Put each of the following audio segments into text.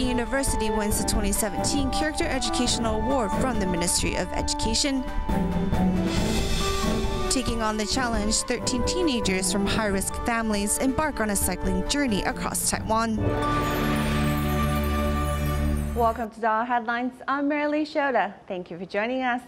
Chi University wins the 2017 Character Educational Award from the Ministry of Education. Taking on the challenge, 13 teenagers from high-risk families embark on a cycling journey across Taiwan. Welcome to DaAi Headlines. I'm Marilee Shota. Thank you for joining us.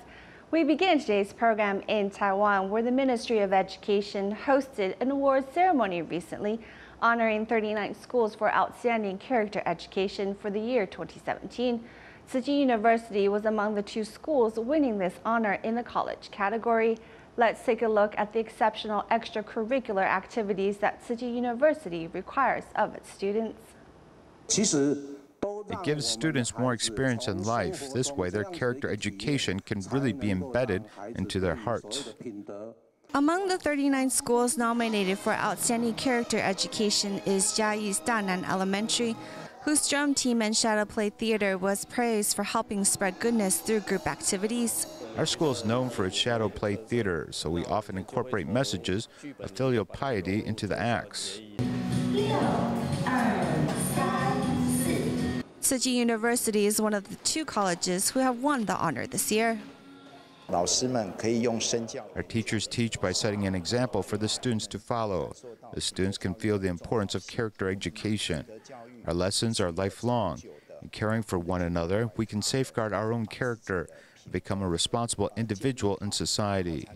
We begin today's program in Taiwan, where the Ministry of Education hosted an awards ceremony recently, honoring 39 schools for outstanding character education for the year 2017. Tzu Chi University was among the 2 schools winning this honor in the college category. Let's take a look at the exceptional extracurricular activities that Tzu Chi University requires of its students. It gives students more experience in life. This way, their character education can really be embedded into their hearts. Among the 39 schools nominated for outstanding character education is Jiayi's Danan Elementary, whose drum team and shadow play theater was praised for helping spread goodness through group activities. Our school is known for its shadow play theater, so we often incorporate messages of filial piety into the acts. Tzu Chi University is one of the 2 colleges who have won the honor this year. Our teachers teach by setting an example for the students to follow. The students can feel the importance of character education. Our lessons are lifelong. In caring for one another, we can safeguard our own character and become a responsible individual in society.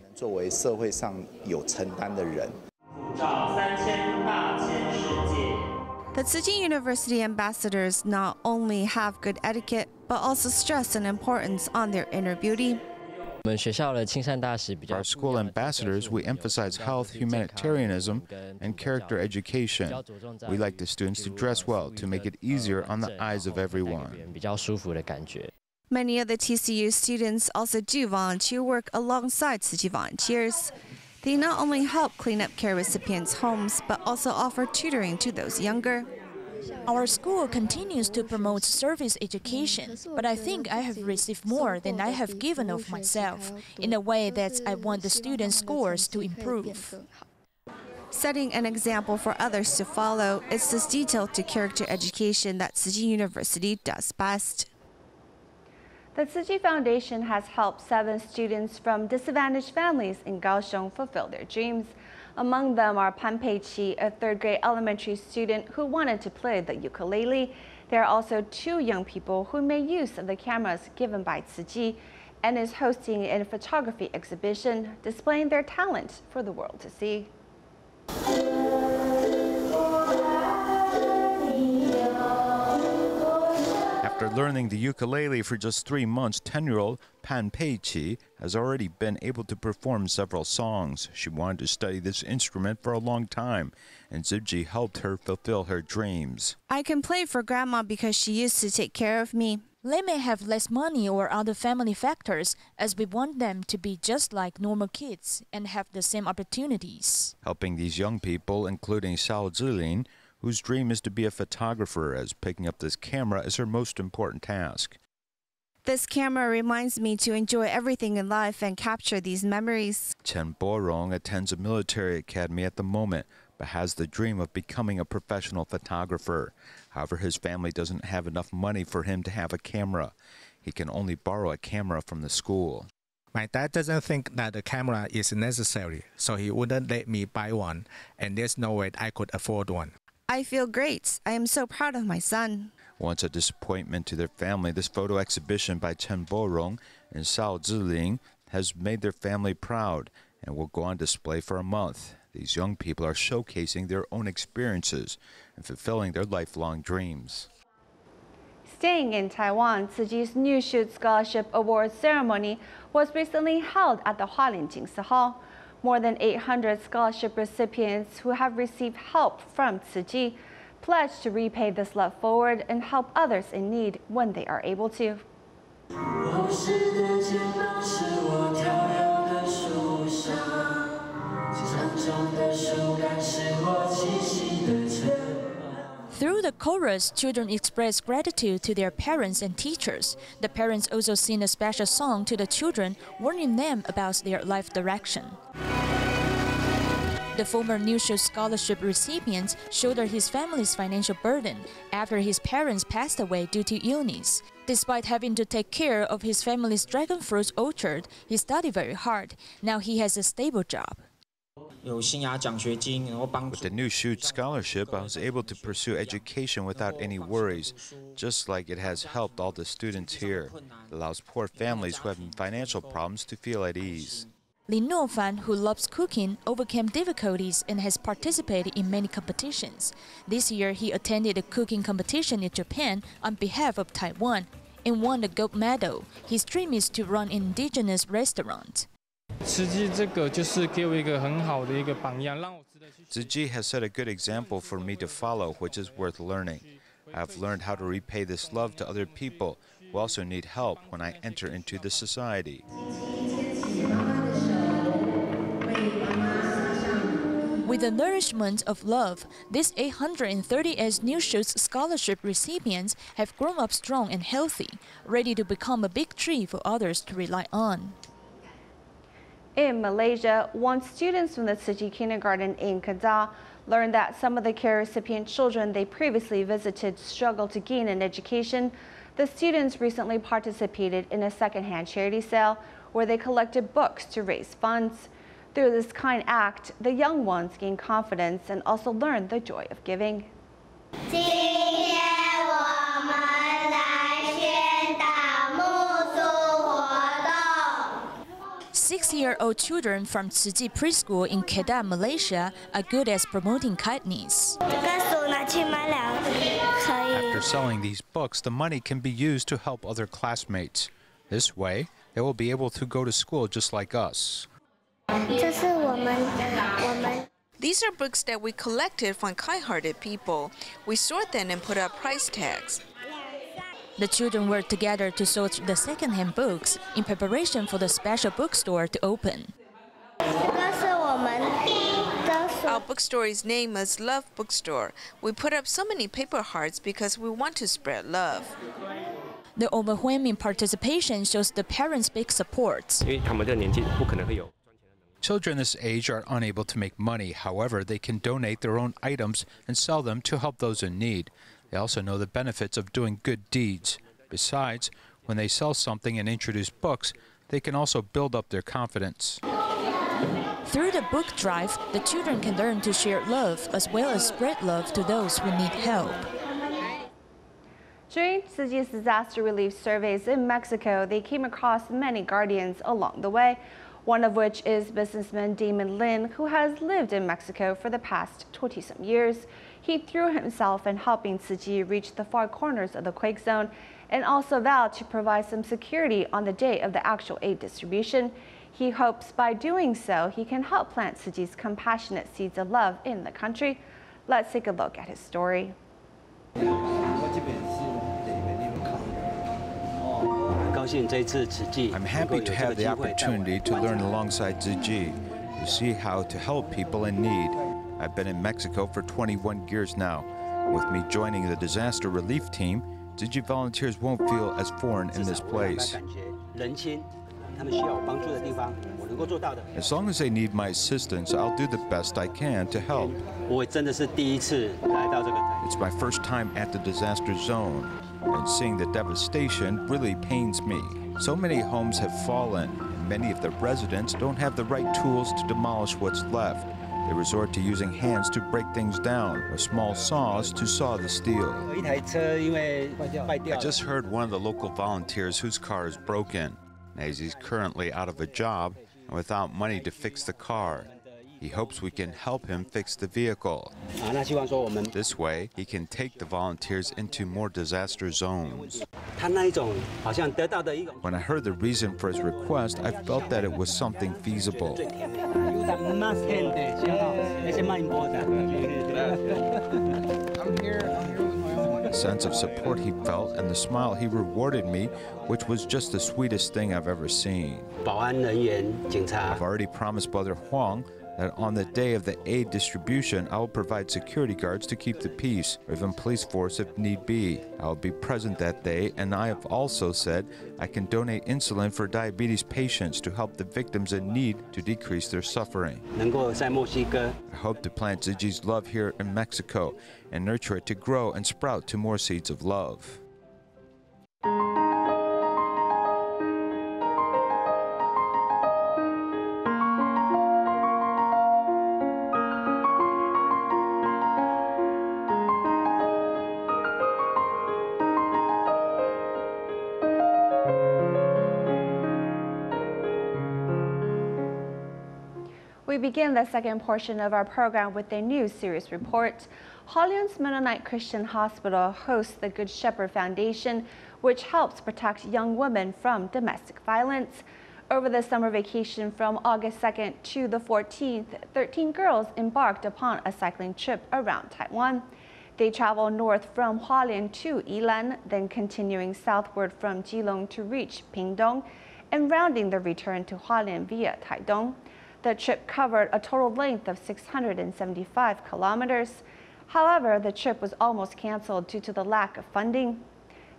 The Tzu Chi University ambassadors not only have good etiquette, but also stress an importance on their inner beauty. Our school ambassadors, we emphasize health, humanitarianism, and character education. We like the students to dress well to make it easier on the eyes of everyone. Many of the TCU students also do volunteer work alongside Tzu Chi volunteers. They not only help clean up care recipients' homes, but also offer tutoring to those younger. Our school continues to promote service education, but I think I have received more than I have given of myself, in a way that I want the students' scores to improve. Setting an example for others to follow, it's this detailed to character education that Tzu Chi University does best. The Tzu Chi Foundation has helped 7 students from disadvantaged families in Kaohsiung fulfill their dreams. Among them are Pan Pei-chi, a 3rd grade elementary student who wanted to play the ukulele. There are also 2 young people who made use of the cameras given by Tzu Chi and is hosting a photography exhibition displaying their talent for the world to see. After learning the ukulele for just 3 months, 10-year-old Pan Pei-chi has already been able to perform several songs. She wanted to study this instrument for a long time, and Tzu Chi helped her fulfill her dreams. I can play for Grandma because she used to take care of me. They may have less money or other family factors, as we want them to be just like normal kids and have the same opportunities. Helping these young people, including Xiao Zilin, whose dream is to be a photographer, as picking up this camera is her most important task. This camera reminds me to enjoy everything in life and capture these memories. Chen Borong attends a military academy at the moment, but has the dream of becoming a professional photographer. However, his family doesn't have enough money for him to have a camera. He can only borrow a camera from the school. My dad doesn't think that the camera is necessary, so he wouldn't let me buy one, and there's no way I could afford one. I feel great. I am so proud of my son. Once a disappointment to their family, this photo exhibition by Chen Borong and Xiao Zilin has made their family proud and will go on display for a month. These young people are showcasing their own experiences and fulfilling their lifelong dreams. Staying in Taiwan, Tzu Chi's New Shoot Scholarship Awards ceremony was recently held at the Hualien Jingsi Hall. More than 800 scholarship recipients who have received help from Tzu Chi pledged to repay this love forward and help others in need when they are able to. Through the chorus, children express gratitude to their parents and teachers. The parents also sing a special song to the children, warning them about their life direction. The former New Shoes Scholarship recipient shouldered his family's financial burden after his parents passed away due to illness. Despite having to take care of his family's dragon fruit orchard, he studied very hard. Now he has a stable job. With the New Shoes Scholarship, I was able to pursue education without any worries, just like it has helped all the students here. It allows poor families who have financial problems to feel at ease. Lin Nofan, who loves cooking, overcame difficulties and has participated in many competitions. This year, he attended a cooking competition in Japan on behalf of Taiwan and won the gold medal. His dream is to run an indigenous restaurant. Tzu Chi has set a good example for me to follow, which is worth learning. I have learned how to repay this love to other people who also need help when I enter into the society. With the nourishment of love, these 838 New Shoes Scholarship recipients have grown up strong and healthy, ready to become a big tree for others to rely on. In Malaysia, once students from the Tzu Chi kindergarten in Kedah learned that some of the care recipient children they previously visited struggled to gain an education, the students recently participated in a secondhand charity sale where they collected books to raise funds. Through this kind act, the young ones gained confidence and also learned the joy of giving. 6-year-old children from Tzu Chi preschool in Kedah, Malaysia, are good at promoting kindness. After selling these books, the money can be used to help other classmates. This way, they will be able to go to school just like us. These are books that we collected from kind-hearted people. We sort them and put up price tags. The children worked together to sort the second-hand books in preparation for the special bookstore to open. Our bookstore's name is Love Bookstore. We put up so many paper hearts because we want to spread love. The overwhelming participation shows the parents' big support. Children this age are unable to make money. However, they can donate their own items and sell them to help those in need. They also know the benefits of doing good deeds. Besides, when they sell something and introduce books, they can also build up their confidence. Through the book drive, the children can learn to share love as well as spread love to those who need help. During Tzu Chi's disaster relief surveys in Mexico, they came across many guardians along the way, one of which is businessman Damon Lin, who has lived in Mexico for the past 20-some years. He threw himself in helping Tzu Chi reach the far corners of the quake zone and also vowed to provide some security on the day of the actual aid distribution. He hopes by doing so, he can help plant Tzu Chi's compassionate seeds of love in the country. Let's take a look at his story. I'm happy to have the opportunity to learn alongside Tzu Chi, to see how to help people in need. I've been in Mexico for 21 years now. With me joining the disaster relief team, Tzu Chi volunteers won't feel as foreign in this place. As long as they need my assistance, I'll do the best I can to help. It's my first time at the disaster zone, and seeing the devastation really pains me. So many homes have fallen, and many of the residents don't have the right tools to demolish what's left. They resort to using hands to break things down, or small saws to saw the steel. I just heard one of the local volunteers whose car is broken, as he's currently out of a job and without money to fix the car. He hopes we can help him fix the vehicle. This way, he can take the volunteers into more disaster zones. When I heard the reason for his request, I felt that it was something feasible. The sense of support he felt and the smile he rewarded me, which was just the sweetest thing I've ever seen. I've already promised Brother Huang that on the day of the aid distribution, I will provide security guards to keep the peace, or even police force if need be. I will be present that day, and I have also said I can donate insulin for diabetes patients to help the victims in need to decrease their suffering. I hope to plant Tzu Chi's love here in Mexico and nurture it to grow and sprout to more seeds of love. We begin the second portion of our program with a new series report. Hualien's Mennonite Christian Hospital hosts the Good Shepherd Foundation, which helps protect young women from domestic violence. Over the summer vacation from August 2nd to the 14th, 13 girls embarked upon a cycling trip around Taiwan. They traveled north from Hualien to Yilan, then continuing southward from Keelung to reach Pingdong, and rounding the return to Hualien via Taidong. The trip covered a total length of 675 kilometers. However, the trip was almost canceled due to the lack of funding.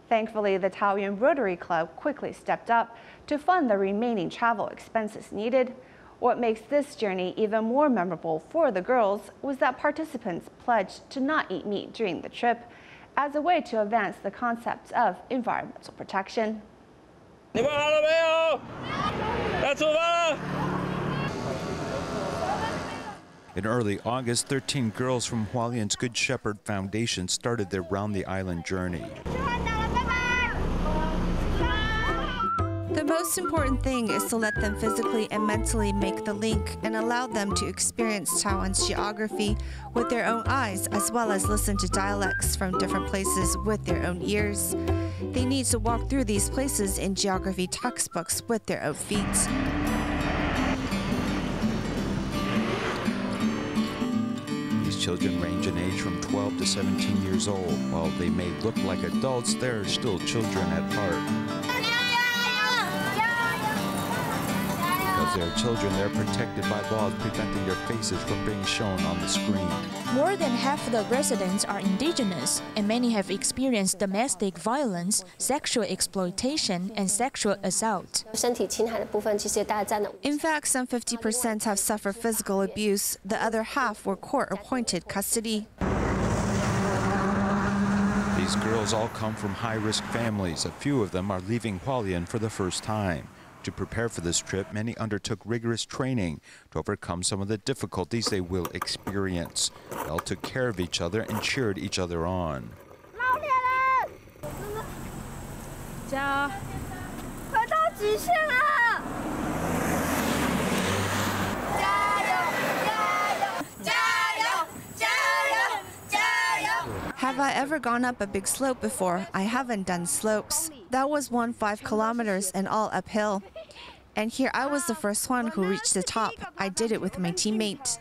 Thankfully, the Taoyuan Rotary Club quickly stepped up to fund the remaining travel expenses needed. What makes this journey even more memorable for the girls was that participants pledged to not eat meat during the trip as a way to advance the concepts of environmental protection. In early August, 13 girls from Hualien's Good Shepherd Foundation started their round the island journey. The most important thing is to let them physically and mentally make the link and allow them to experience Taiwan's geography with their own eyes, as well as listen to dialects from different places with their own ears. They need to walk through these places in geography textbooks with their own feet. Children range in age from 12 to 17 years old. While they may look like adults, they're still children at heart. Because they're children, they're protected by laws preventing their faces from being shown on the screen. More than half of the residents are indigenous, and many have experienced domestic violence, sexual exploitation, and sexual assault. In fact, some 50% have suffered physical abuse. The other half were court-appointed custody. These girls all come from high-risk families. A few of them are leaving Hualien for the first time. To prepare for this trip, many undertook rigorous training to overcome some of the difficulties they will experience. They all took care of each other and cheered each other on. Have I ever gone up a big slope before? I haven't done slopes. That was 5 kilometers and all uphill. And here I was the first one who reached the top. I did it with my teammate.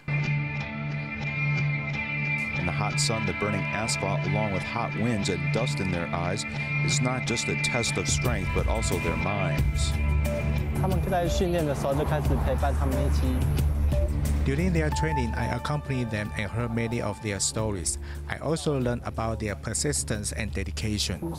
In the hot sun, the burning asphalt, along with hot winds and dust in their eyes, is not just a test of strength, but also their minds. During their training, I accompanied them and heard many of their stories. I also learned about their persistence and dedication.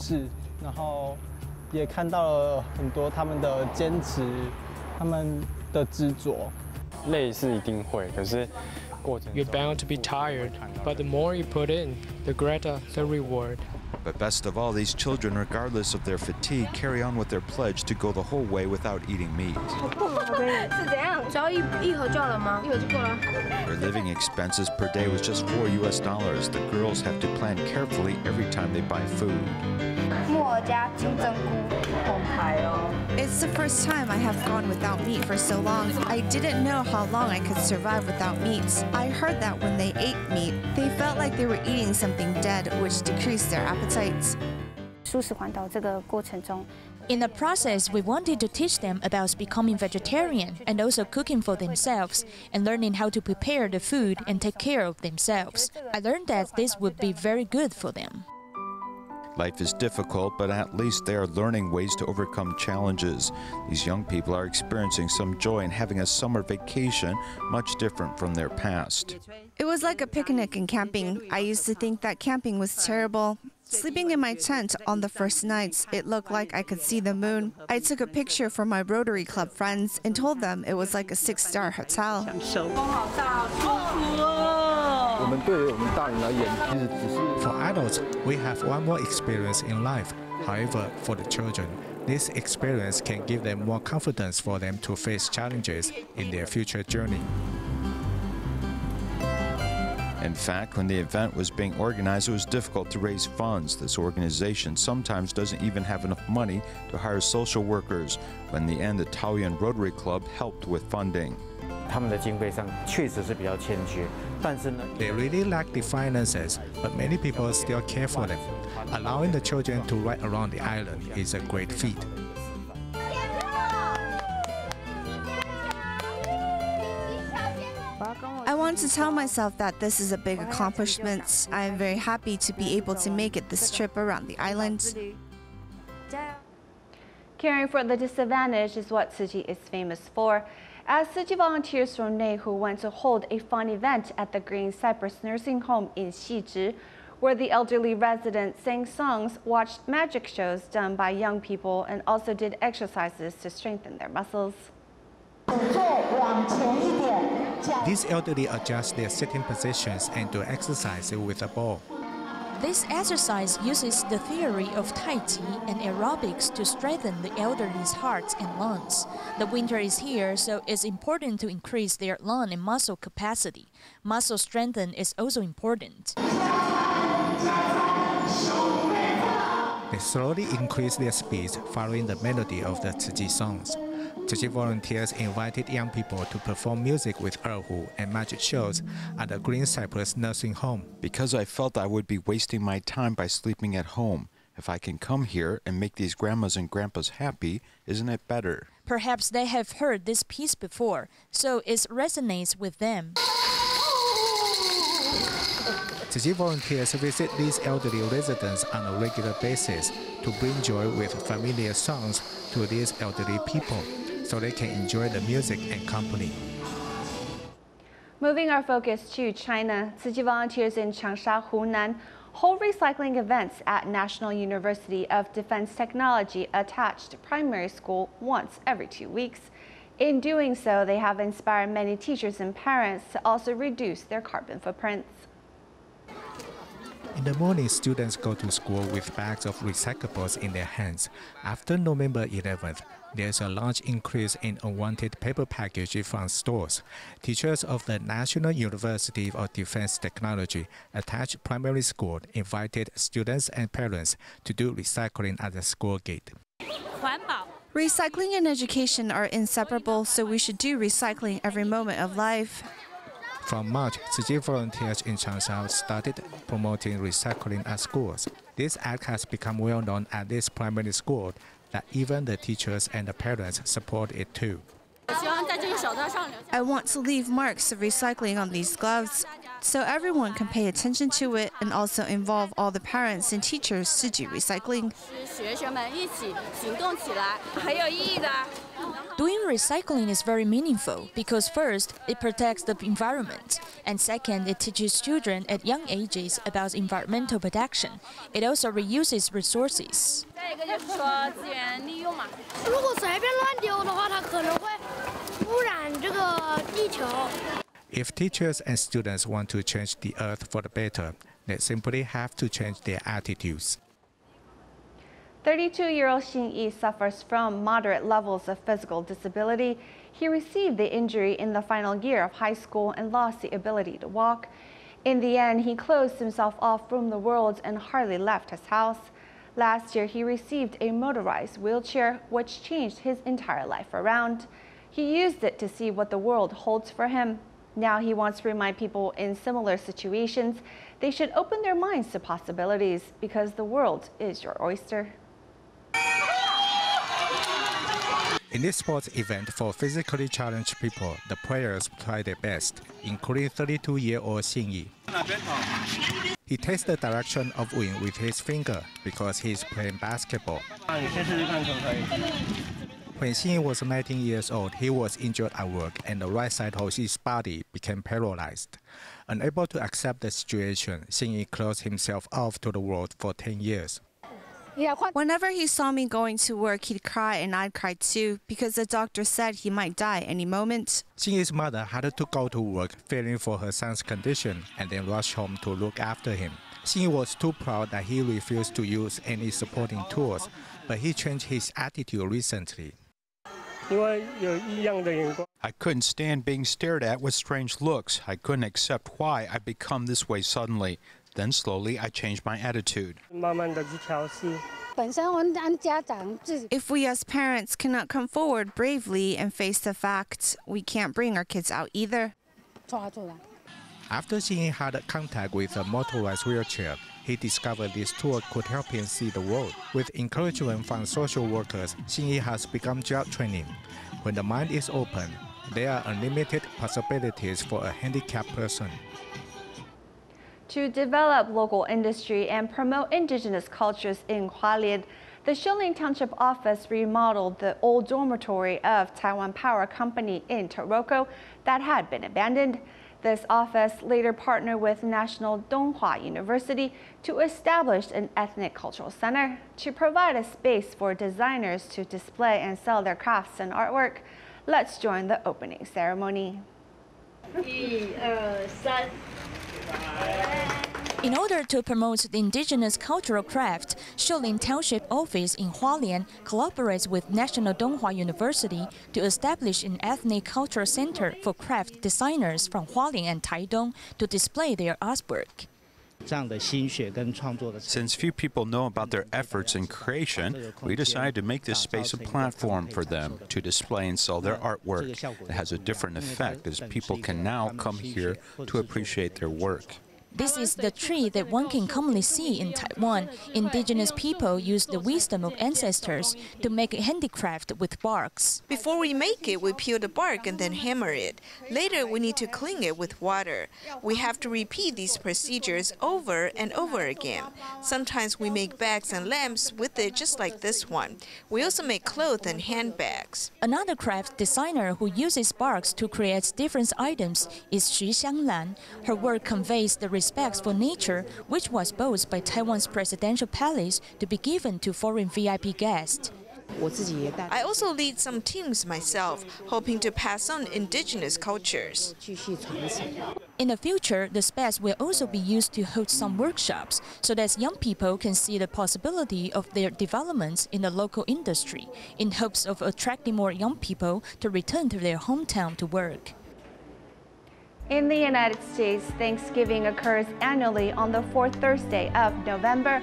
You're bound to be tired, but the more you put in, the greater the reward. But best of all, these children, regardless of their fatigue, carry on with their pledge to go the whole way without eating meat. Their living expenses per day was just $4. The girls have to plan carefully every time they buy food. It's the first time I have gone without meat for so long. I didn't know how long I could survive without meat. I heard that when they ate meat, they felt like they were eating something dead, which decreased their appetites. In the process, we wanted to teach them about becoming vegetarian and also cooking for themselves and learning how to prepare the food and take care of themselves. I learned that this would be very good for them. Life is difficult, but at least they are learning ways to overcome challenges. These young people are experiencing some joy in having a summer vacation, much different from their past. It was like a picnic and camping. I used to think that camping was terrible. Sleeping in my tent on the first nights, it looked like I could see the moon. I took a picture for my Rotary Club friends and told them it was like a 6-star hotel. For adults, we have one more experience in life. However, for the children, this experience can give them more confidence for them to face challenges in their future journey. In fact, when the event was being organized, it was difficult to raise funds. This organization sometimes doesn't even have enough money to hire social workers. But in the end, the Taoyuan Rotary Club helped with funding. They really lack the finances, but many people still care for them. Allowing the children to ride around the island is a great feat. I want to tell myself that this is a big accomplishment. I am very happy to be able to make it this trip around the island. Caring for the disadvantaged is what Tzu Chi is famous for. As Tzu Chi volunteers from Neihu went to hold a fun event at the Green Cypress nursing home in Xizhi, where the elderly residents sang songs, watched magic shows done by young people, and also did exercises to strengthen their muscles. These elderly adjust their sitting positions and do exercise with a ball. This exercise uses the theory of Tai Chi and aerobics to strengthen the elderly's hearts and lungs. The winter is here, so it's important to increase their lung and muscle capacity. Muscle strength is also important. They slowly increase their speeds following the melody of the Tzu Chi songs. Tzu Chi volunteers invited young people to perform music with erhu and magic shows at the Green Cypress nursing home. Because I felt I would be wasting my time by sleeping at home. If I can come here and make these grandmas and grandpas happy, isn't it better? Perhaps they have heard this piece before, so it resonates with them. Tzu Chi volunteers visit these elderly residents on a regular basis to bring joy with familiar songs to these elderly people, so they can enjoy the music and company. Moving our focus to China, Tzu Chi volunteers in Changsha, Hunan, hold recycling events at National University of Defense Technology attached primary school once every 2 weeks. In doing so, they have inspired many teachers and parents to also reduce their carbon footprints. In the morning, students go to school with bags of recyclables in their hands. After November 11th, there's a large increase in unwanted paper packaging from stores. Teachers of the National University of Defense Technology attached primary school invited students and parents to do recycling at the school gate. Recycling and education are inseparable, so we should do recycling every moment of life. From March, Tzu Chi volunteers in Changsha started promoting recycling at schools. This act has become well known at this primary school that even the teachers and the parents support it too. I want to leave marks of recycling on these gloves so everyone can pay attention to it and also involve all the parents and teachers to do recycling. Doing recycling is very meaningful because first, it protects the environment, and second, it teaches children at young ages about environmental protection. It also reuses resources. If teachers and students want to change the earth for the better, they simply have to change their attitudes. 32-year-old Xin Yi suffers from moderate levels of physical disability. He received the injury in the final year of high school and lost the ability to walk. In the end, he closed himself off from the world and hardly left his house. Last year, he received a motorized wheelchair, which changed his entire life around. He used it to see what the world holds for him. Now he wants to remind people in similar situations they should open their minds to possibilities because the world is your oyster. In this sports event for physically challenged people, the players try their best, including 32-year-old Xingyi. He takes the direction of wind with his finger because he is playing basketball. When Xingyi was 19 years old, he was injured at work and the right side of his body became paralyzed. Unable to accept the situation, Xingyi closed himself off to the world for 10 years. Whenever he saw me going to work, he'd cry and I'd cry too, because the doctor said he might die any moment. Xingyi's mother had to go to work fearing for her son's condition and then rush home to look after him. Xingyi was too proud that he refused to use any supporting tools, but he changed his attitude recently. I couldn't stand being stared at with strange looks. I couldn't accept why I'd become this way suddenly. Then slowly I changed my attitude. If we as parents cannot come forward bravely and face the fact, we can't bring our kids out either. After Xingyi had contact with a motorized wheelchair, he discovered this tool could help him see the world. With encouragement from social workers, Xingyi has begun job training. When the mind is open, there are unlimited possibilities for a handicapped person. To develop local industry and promote indigenous cultures in Hualien, the Shilin Township office remodeled the old dormitory of Taiwan Power Company in Taroko that had been abandoned. This office later partnered with National Donghua University to establish an ethnic cultural center to provide a space for designers to display and sell their crafts and artwork. Let's join the opening ceremony. In order to promote the indigenous cultural craft, Shilin Township Office in Hualien collaborates with National Donghua University to establish an ethnic cultural center for craft designers from Hualien and Taidong to display their artwork. Since few people know about their efforts in creation, we decided to make this space a platform for them to display and sell their artwork. It has a different effect as people can now come here to appreciate their work. This is the tree that one can commonly see in Taiwan. Indigenous people use the wisdom of ancestors to make a handicraft with barks. Before we make it, we peel the bark and then hammer it. Later, we need to clean it with water. We have to repeat these procedures over and over again. Sometimes we make bags and lamps with it just like this one. We also make clothes and handbags. Another craft designer who uses barks to create different items is Xu Xianglan. Her work conveys the respect for nature, which was bought by Taiwan's presidential palace to be given to foreign VIP guests. I also lead some teams myself, hoping to pass on indigenous cultures. In the future, the space will also be used to host some workshops so that young people can see the possibility of their developments in the local industry, in hopes of attracting more young people to return to their hometown to work. In the United States, Thanksgiving occurs annually on the fourth Thursday of November.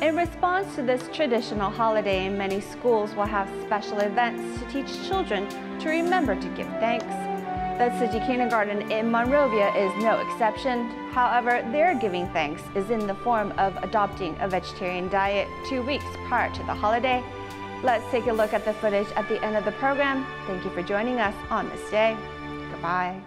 In response to this traditional holiday, many schools will have special events to teach children to remember to give thanks. The Tzu Chi Kindergarten in Monrovia is no exception. However, their giving thanks is in the form of adopting a vegetarian diet 2 weeks prior to the holiday. Let's take a look at the footage at the end of the program. Thank you for joining us on this day. Goodbye.